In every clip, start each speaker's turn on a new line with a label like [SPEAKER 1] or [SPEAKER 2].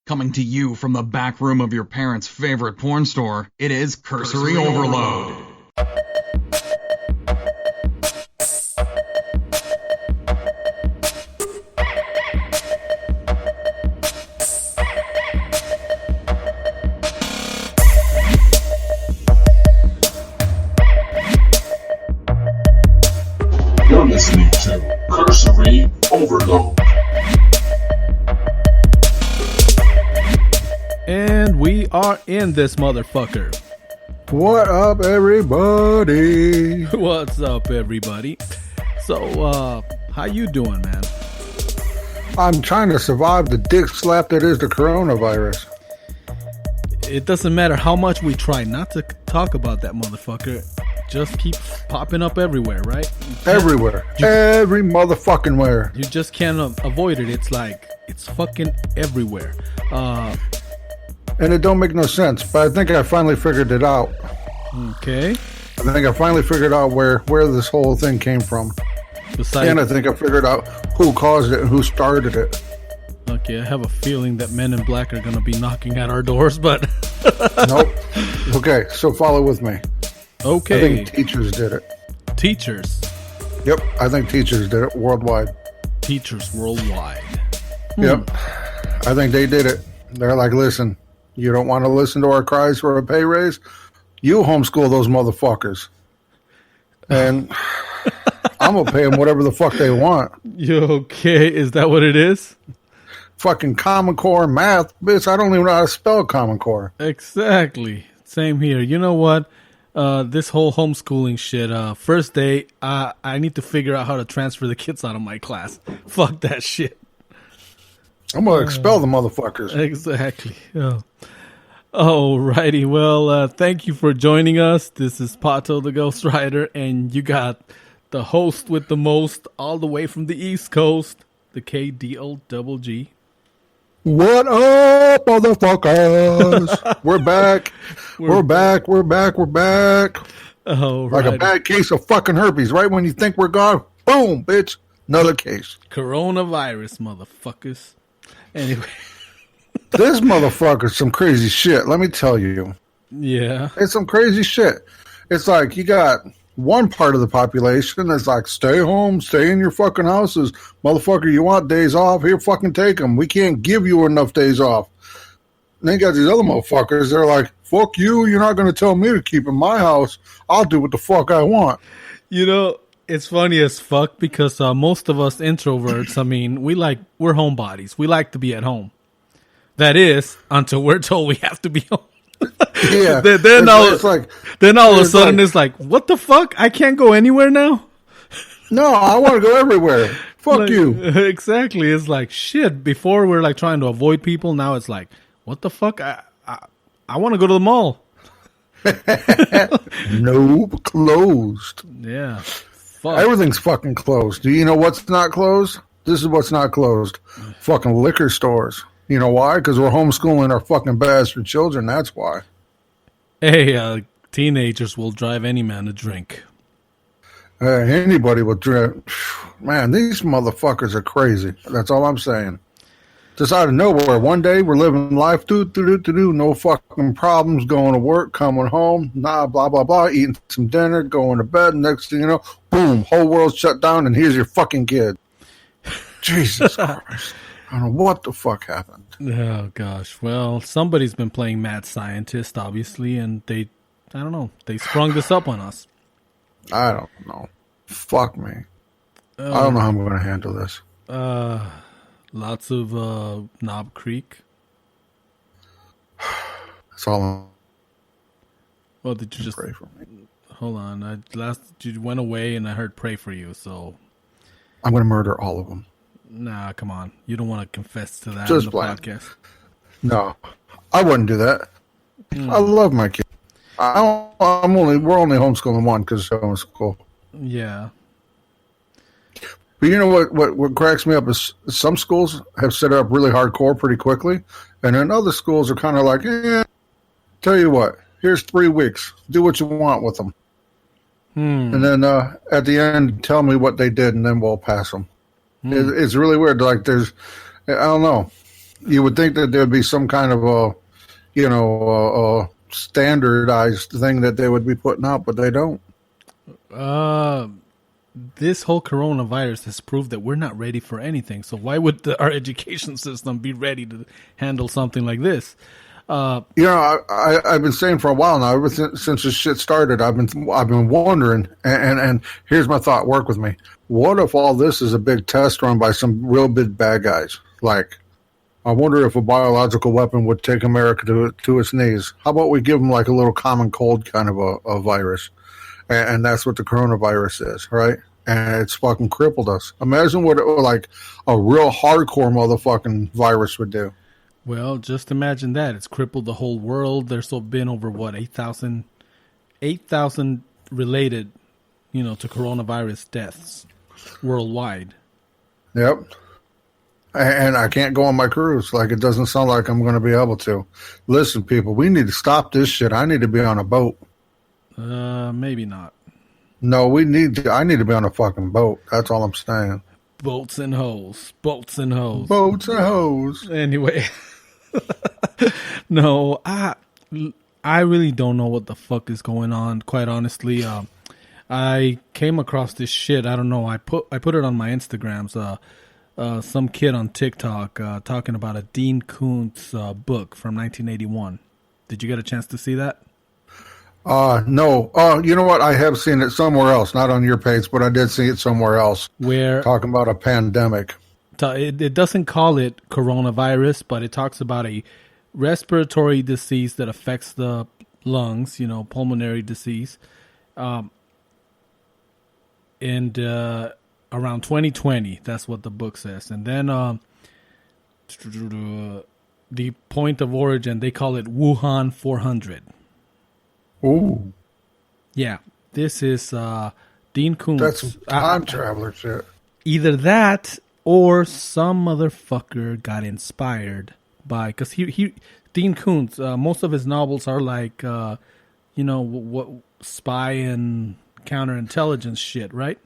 [SPEAKER 1] Coming to you from the back room of your parents' favorite porn store, it is Cursory Overload.
[SPEAKER 2] You're listening to Cursory Overload.
[SPEAKER 3] And we are in this motherfucker.
[SPEAKER 4] What up, everybody?
[SPEAKER 3] What's up, everybody? So, how you doing, man?
[SPEAKER 4] I'm trying to survive the dick slap that is the coronavirus.
[SPEAKER 3] It doesn't matter how much we try not to talk about that motherfucker. Just keep popping up everywhere, right?
[SPEAKER 4] Everywhere. Every motherfucking where.
[SPEAKER 3] You just can't avoid it. It's like, it's fucking everywhere.
[SPEAKER 4] And it don't make no sense, but I think I finally figured it out.
[SPEAKER 3] Okay.
[SPEAKER 4] I think I finally figured out where this whole thing came from. And I think I figured out who caused it and who started it.
[SPEAKER 3] Okay, I have a feeling that Men in Black are going to be knocking at our doors, but...
[SPEAKER 4] Nope. Okay, so follow with me.
[SPEAKER 3] Okay.
[SPEAKER 4] I think teachers did it.
[SPEAKER 3] Teachers?
[SPEAKER 4] Yep, I think teachers did it worldwide.
[SPEAKER 3] Teachers worldwide.
[SPEAKER 4] Yep. I think they did it. They're like, listen, you don't want to listen to our cries for a pay raise? You homeschool those motherfuckers. And I'm going to pay them whatever the fuck they want.
[SPEAKER 3] You okay? Is that what it is?
[SPEAKER 4] Fucking Common Core math. Bitch, I don't even know how to spell Common Core.
[SPEAKER 3] Exactly. Same here. You know what? This whole homeschooling shit, first day, I need to figure out how to transfer the kids out of my class. Fuck that shit.
[SPEAKER 4] I'm going to expel the motherfuckers.
[SPEAKER 3] Exactly. Oh. Alrighty. Well, thank you for joining us. This is Pato the Ghost Rider, and you got the host with the most all the way from the East Coast, the KDLGG.
[SPEAKER 4] What up, motherfuckers? We're back. We're back.
[SPEAKER 3] Oh,
[SPEAKER 4] right. Like a bad case of fucking herpes. Right when you think we're gone, boom, bitch, another case.
[SPEAKER 3] Coronavirus, motherfuckers. Anyway.
[SPEAKER 4] This motherfucker's some crazy shit, let me tell you.
[SPEAKER 3] Yeah.
[SPEAKER 4] It's some crazy shit. It's like you got one part of the population that's like, stay home, stay in your fucking houses. Motherfucker, you want days off? Here, fucking take them. We can't give you enough days off. And then you got these other motherfuckers. They're like, fuck you. You're not going to tell me to keep in my house. I'll do what the fuck I want.
[SPEAKER 3] You know, it's funny as fuck because most of us introverts, I mean, we're homebodies. We like to be at home. That is, until we're told we have to be home.
[SPEAKER 4] Yeah.
[SPEAKER 3] then all of a sudden it's like, what the fuck? I can't go anywhere now?
[SPEAKER 4] No, I want to go everywhere. Fuck you.
[SPEAKER 3] Exactly. It's like, shit. Before we're like trying to avoid people. Now it's like, what the fuck? I want to go to the mall.
[SPEAKER 4] Nope, closed.
[SPEAKER 3] Yeah. Fuck.
[SPEAKER 4] Everything's fucking closed. Do you know what's not closed? This is what's not closed. Fucking liquor stores. You know why? Because we're homeschooling our fucking bastard children. That's why.
[SPEAKER 3] Hey, teenagers will drive any man to drink.
[SPEAKER 4] Anybody will drink. Man, these motherfuckers are crazy. That's all I'm saying. Just out of nowhere, one day we're living life, no fucking problems, going to work, coming home, blah, blah, blah, eating some dinner, going to bed. Next thing you know, boom, whole world's shut down, and here's your fucking kid. Jesus Christ. I don't know what the fuck happened.
[SPEAKER 3] Oh, gosh. Well, somebody's been playing mad scientist, obviously, and they sprung this up on us.
[SPEAKER 4] I don't know. Fuck me. I don't know how I'm going to handle this.
[SPEAKER 3] Lots of Knob Creek.
[SPEAKER 4] That's all.
[SPEAKER 3] Well, did you just
[SPEAKER 4] pray for me?
[SPEAKER 3] Hold on. You went away, and I heard pray for you, so
[SPEAKER 4] I'm going to murder all of them.
[SPEAKER 3] Nah, come on. You don't want to confess to that
[SPEAKER 4] just
[SPEAKER 3] on the podcast.
[SPEAKER 4] No, I wouldn't do that. I love my kid. We're only homeschooling one because it's homeschool.
[SPEAKER 3] Yeah.
[SPEAKER 4] But you know what cracks me up is some schools have set it up really hardcore pretty quickly, and then other schools are kind of like, tell you what, here's 3 weeks. Do what you want with them. And then at the end, tell me what they did, and then we'll pass them. It's really weird. Like I don't know. You would think that there'd be some kind of a standardized thing that they would be putting out, but they don't.
[SPEAKER 3] This whole coronavirus has proved that we're not ready for anything. So why would our education system be ready to handle something like this?
[SPEAKER 4] I've been saying for a while now, ever since this shit started, I've been wondering, and here's my thought, work with me. What if all this is a big test run by some real big bad guys? Like, I wonder if a biological weapon would take America to its knees. How about we give them like a little common cold kind of a virus? And that's what the coronavirus is, right? And it's fucking crippled us. Imagine what like a real hardcore motherfucking virus would do.
[SPEAKER 3] Well, just imagine that. It's crippled the whole world. There's been over, 8,000 related, to coronavirus deaths worldwide.
[SPEAKER 4] Yep. And I can't go on my cruise. Like, it doesn't sound like I'm going to be able to. Listen, people, we need to stop this shit. I need to be on a boat.
[SPEAKER 3] Maybe not.
[SPEAKER 4] No, I need to be on a fucking boat. That's all I'm saying.
[SPEAKER 3] Boats and hoes. Boats and hoes.
[SPEAKER 4] Boats and hoes.
[SPEAKER 3] Anyway. No, I really don't know what the fuck is going on, quite honestly. I came across this shit. I don't know. I put it on my Instagrams. Some kid on TikTok talking about a Dean Koontz book from 1981. Did you get a chance to see that?
[SPEAKER 4] No. You know what? I have seen it somewhere else, not on your page, but I did see it somewhere else.
[SPEAKER 3] Where
[SPEAKER 4] talking about a pandemic.
[SPEAKER 3] It doesn't call it coronavirus, but it talks about a respiratory disease that affects the lungs, pulmonary disease. And around 2020, that's what the book says. And then the point of origin, they call it Wuhan 400.
[SPEAKER 4] Ooh.
[SPEAKER 3] Yeah, this is Dean Koontz.
[SPEAKER 4] That's some time traveler shit.
[SPEAKER 3] Either that or some motherfucker got inspired by, because Dean Koontz, most of his novels are like, what spy and counterintelligence shit, right?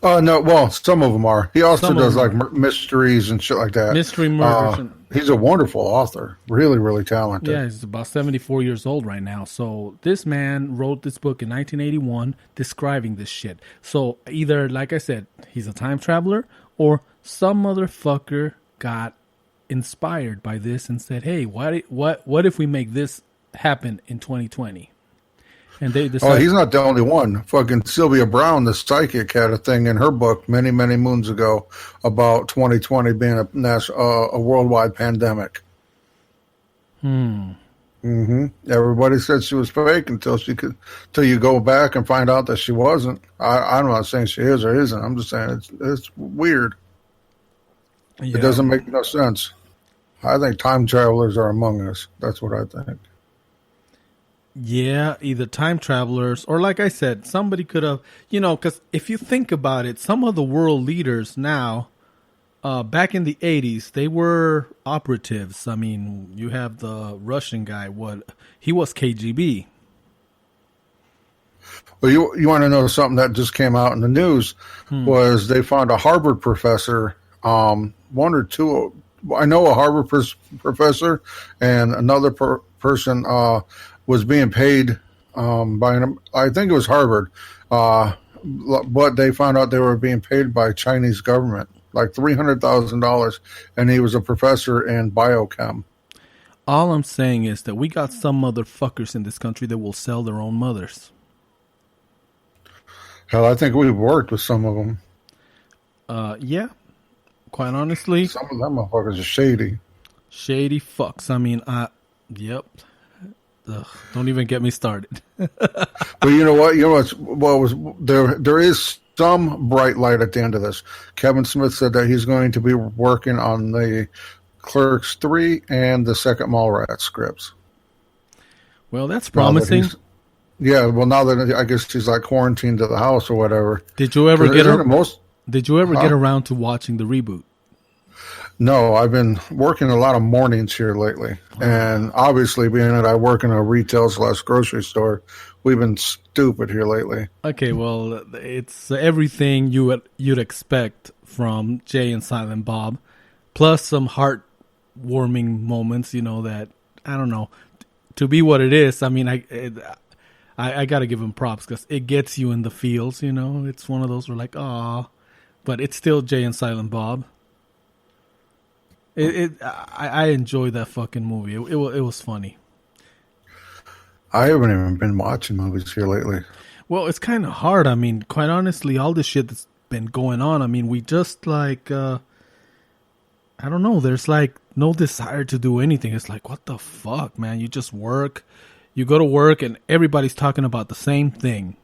[SPEAKER 4] No, well, some of them are. He also does like mysteries and shit like that.
[SPEAKER 3] Mystery murders.
[SPEAKER 4] He's a wonderful author. Really, really talented.
[SPEAKER 3] Yeah, he's about 74 years old right now. So this man wrote this book in 1981 describing this shit. So either, like I said, he's a time traveler, or some motherfucker got inspired by this and said, hey, what if we make this happen in 2020? And they decided,
[SPEAKER 4] he's not the only one. Fucking Sylvia Browne, the psychic, had a thing in her book many, many moons ago about 2020 being a worldwide pandemic. Everybody said she was fake until you go back and find out that she wasn't. I'm not saying she is or isn't. I'm just saying it's weird. Yeah. It doesn't make no sense. I think time travelers are among us. That's what I think.
[SPEAKER 3] Yeah, either time travelers or, like I said, somebody could have, because if you think about it, some of the world leaders now, back in the 80s, they were operatives. I mean, you have the Russian guy, he was KGB.
[SPEAKER 4] Well, you want to know something that just came out in the news was they found a Harvard professor, one or two. I know a Harvard professor and another person was being paid I think it was Harvard, but they found out they were being paid by Chinese government, like $300,000, and he was a professor in biochem.
[SPEAKER 3] All I'm saying is that we got some motherfuckers in this country that will sell their own mothers.
[SPEAKER 4] Hell, I think we've worked with some of them.
[SPEAKER 3] Yeah, quite honestly.
[SPEAKER 4] Some of them motherfuckers are shady.
[SPEAKER 3] Shady fucks. I mean, yep. Ugh, don't even get me started.
[SPEAKER 4] But you know what? There is some bright light at the end of this. Kevin Smith said that he's going to be working on the Clerks 3 and the second Mallrats scripts.
[SPEAKER 3] Well, that's promising.
[SPEAKER 4] Now that I guess he's like quarantined to the house or whatever.
[SPEAKER 3] Did you ever get around to watching the reboot?
[SPEAKER 4] No, I've been working a lot of mornings here lately. And obviously, being that I work in a retail/grocery store, we've been stupid here lately.
[SPEAKER 3] Okay, well, it's everything you'd expect from Jay and Silent Bob, plus some heart heartwarming moments, that, I don't know, to be what it is. I mean, I got to give him props because it gets you in the feels, It's one of those where like, ah, but it's still Jay and Silent Bob. I enjoyed that fucking movie. It was funny.
[SPEAKER 4] I haven't even been watching movies here lately.
[SPEAKER 3] Well, it's kind of hard. I mean, quite honestly, all this shit that's been going on. I mean, we just like, I don't know. There's like no desire to do anything. It's like, what the fuck, man? You just work. You go to work and everybody's talking about the same thing.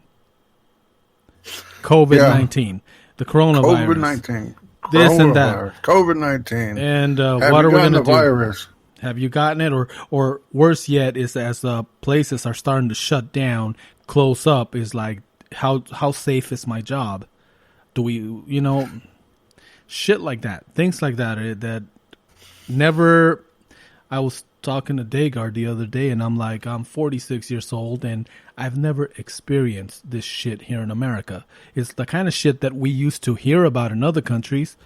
[SPEAKER 3] COVID-19, the coronavirus.
[SPEAKER 4] COVID-19.
[SPEAKER 3] This and that.
[SPEAKER 4] COVID-19.
[SPEAKER 3] And what are we going to do?
[SPEAKER 4] Virus?
[SPEAKER 3] Have you gotten it? Or worse yet is as places are starting to shut down, close up, is like, how safe is my job? Do we, shit like that. Things like that. That never, I was talking to Dagar the other day and I'm like, I'm 46 years old and I've never experienced this shit here in America. It's the kind of shit that we used to hear about in other countries,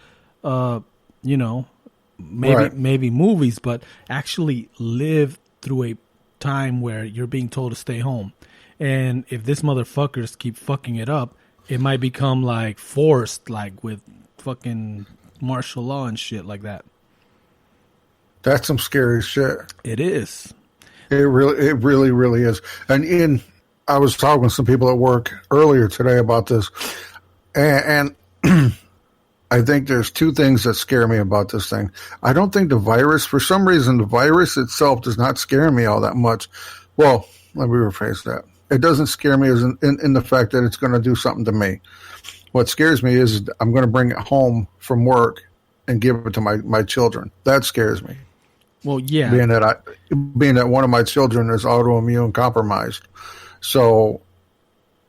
[SPEAKER 3] maybe movies, but actually live through a time where you're being told to stay home. And if this motherfuckers keep fucking it up, it might become like forced, like with fucking martial law and shit like that.
[SPEAKER 4] That's some scary shit.
[SPEAKER 3] It is.
[SPEAKER 4] It really is. And I was talking with some people at work earlier today about this, and I think there's two things that scare me about this thing. I don't think the virus, for some reason, the virus itself does not scare me all that much. Well, let me rephrase that. It doesn't scare me as in the fact that it's going to do something to me. What scares me is I'm going to bring it home from work and give it to my children. That scares me.
[SPEAKER 3] Well, yeah.
[SPEAKER 4] Being that one of my children is autoimmune compromised. So.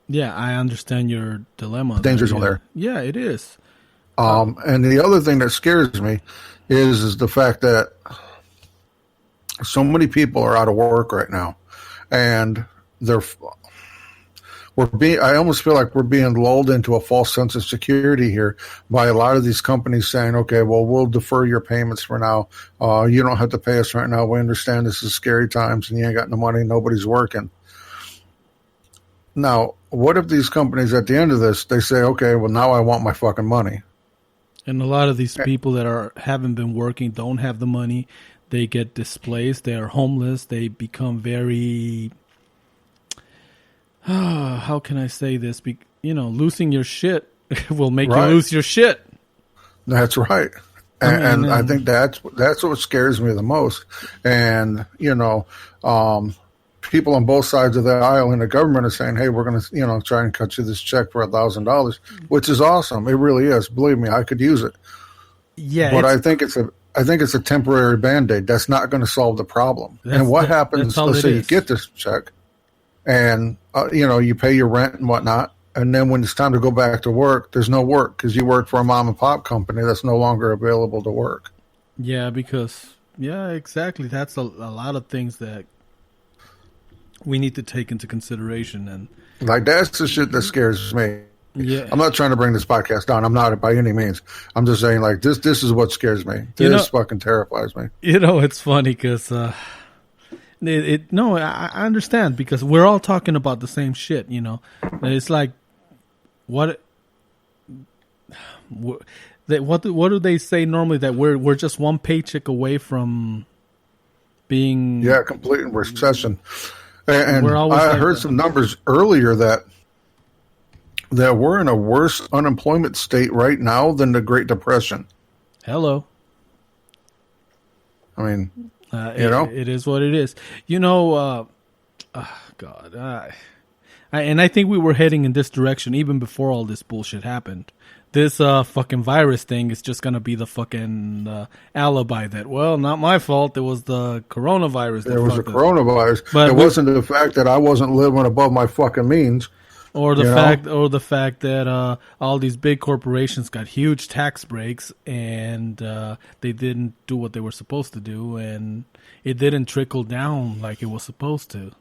[SPEAKER 3] Yeah, I understand your dilemma.
[SPEAKER 4] Dangers are there.
[SPEAKER 3] Yeah, it is.
[SPEAKER 4] And the other thing that scares me is the fact that so many people are out of work right now, and I almost feel like we're being lulled into a false sense of security here by a lot of these companies saying, okay, well, we'll defer your payments for now. You don't have to pay us right now. We understand this is scary times and you ain't got no money. Nobody's working. Now, what if these companies at the end of this, they say, okay, well, now I want my fucking money.
[SPEAKER 3] And a lot of these people that haven't been working don't have the money. They get displaced. They are homeless. They become very, how can I say this? Losing your shit will make you lose your shit.
[SPEAKER 4] That's right. And I think that's what scares me the most. And, people on both sides of the aisle in the government are saying, hey, we're going to, try and cut you this check for $1,000, which is awesome. It really is. Believe me, I could use it.
[SPEAKER 3] Yeah.
[SPEAKER 4] But I think it's a temporary Band-Aid. That's not going to solve the problem. And what happens, let's say you get this check and, you pay your rent and whatnot. And then when it's time to go back to work, there's no work because you work for a mom and pop company that's no longer available to work.
[SPEAKER 3] Yeah, exactly. That's a lot of things that we need to take into consideration. And
[SPEAKER 4] like, that's the shit that scares me.
[SPEAKER 3] Yeah.
[SPEAKER 4] I'm not trying to bring this podcast down. I'm not by any means. I'm just saying, like, this is what scares me. This fucking terrifies me.
[SPEAKER 3] It's funny because I understand because we're all talking about the same shit, It's like, what do they say normally, that we're just one paycheck away from being
[SPEAKER 4] complete recession. And
[SPEAKER 3] I
[SPEAKER 4] heard some numbers earlier that we're in a worse unemployment state right now than the Great Depression.
[SPEAKER 3] Hello.
[SPEAKER 4] I mean,
[SPEAKER 3] it is what it is. God. And I think we were heading in this direction even before all this bullshit happened. This fucking virus thing is just going to be the fucking alibi that, well, not my fault. It was the coronavirus.
[SPEAKER 4] There was a coronavirus. But it wasn't the fact that I wasn't living above my fucking means.
[SPEAKER 3] Or the fact that all these big corporations got huge tax breaks and they didn't do what they were supposed to do, and it didn't trickle down like it was supposed to.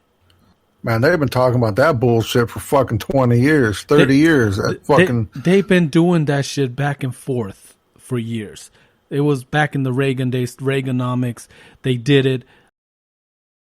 [SPEAKER 4] Man, they've been talking about that bullshit for fucking 20 years, 30 years. They've been
[SPEAKER 3] doing that shit back and forth for years. It was back in the Reagan days, Reaganomics. They did it.